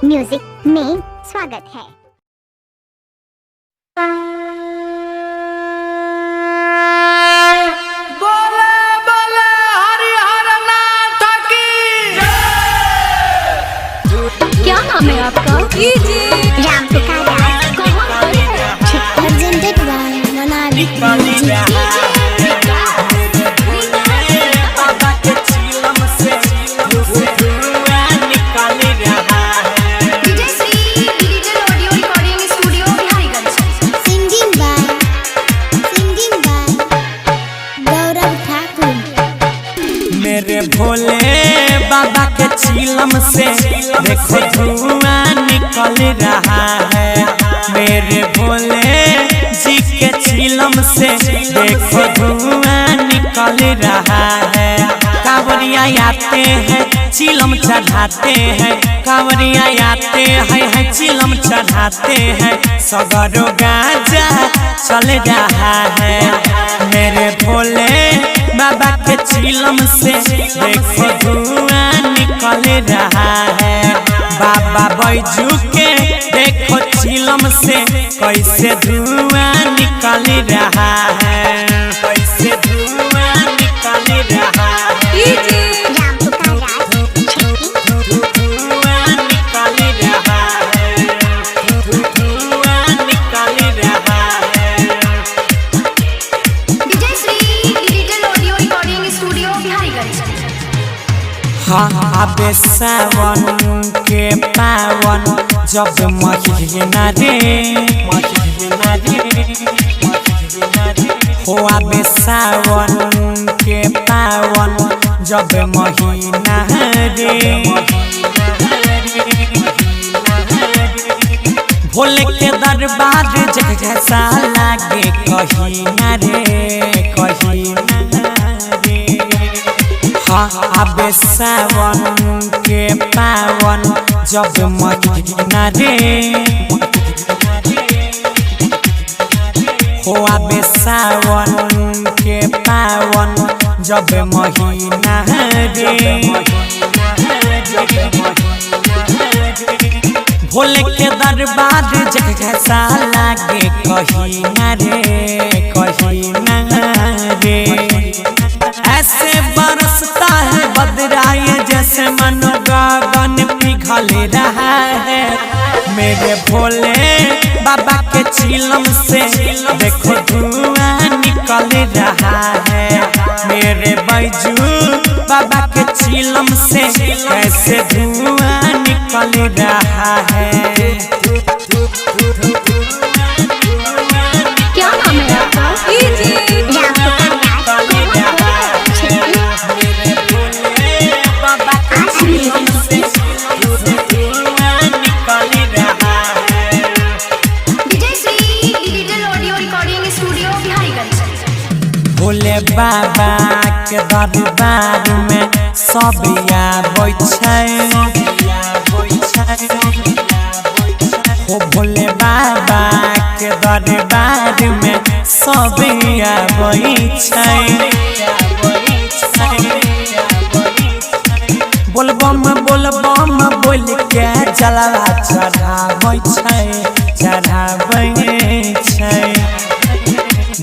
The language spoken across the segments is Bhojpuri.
म्यूजिक में स्वागत है। बोले बोले हरिहर नाथ की क्या नाम है आपका? राम पुकार प्रेजेंटेड बाय मनाली मेरे भोले बाबा के चिलम से देखो धुआं निकल रहा है। मेरे भोले जी के चिलम से देखो धुआं निकल रहा है। कांवरिया आते हैं चिलम चढ़ाते हैं, कांवरिया आते हैं चिलम चढ़ाते हैं। सगरो गांजा चल रहा है। मेरे भोले बाबा के चिलम से देखो धुआं निकल रहा है। बाबा बैजू के देखो चिलम से कैसे धुआं निकल रहा है, कैसे धुआं निकल रहा है। राम पुकार धुआं निकल रहा है, धुआं निकल रहा है। हाँ आबे सावन के पावन जब महीना रे हो आबे सावन के पावन जब महीना रे। भोले के दरबार जैसा लागे कहीं न रे, कहीं न रे। हाँ आबे सावन के पावन जब महीना रे हो आबे सावन के पावन जब महीना रे। भोले के दरबार जैसा लागे कहीं न रे, कहीं न रे। ऐसे बरसता है बदराए जैसे मनो गगन पिघल रहा है। मेरे भोले बाबा के चिलम से देखो धुआं निकल रहा है। मेरे बैजू बाबा के चिलम से कैसे धुआं निकल रहा है। क्या नाम है आपका? भोले बाबा के दरबार में सब आबै छै हो। भोले बाबा के दरबार में सब आबै छै। बोलबम बोलबम बोल के जलवा चढ़ाबै छै।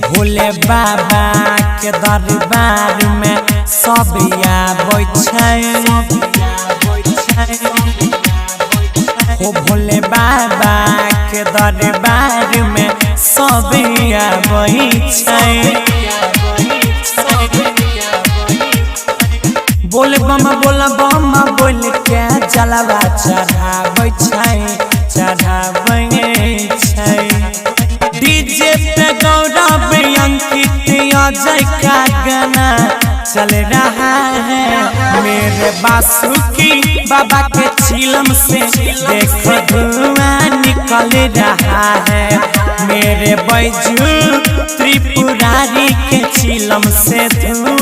भोले बाबा के दरबार में सब आबै छै हो। भोले बाबा के दरबार में सब आबै छै। बोलबम बोलबम बोल के जलवा चढ़ाबै छै। डीजे पे गौरव अंकित अजय का गाना चल रहा है। मेरे बासुकी बाबा के चिलम से देखो धुआं निकल रहा है। मेरे बैजू त्रिपुरारी के चिलम से धुआं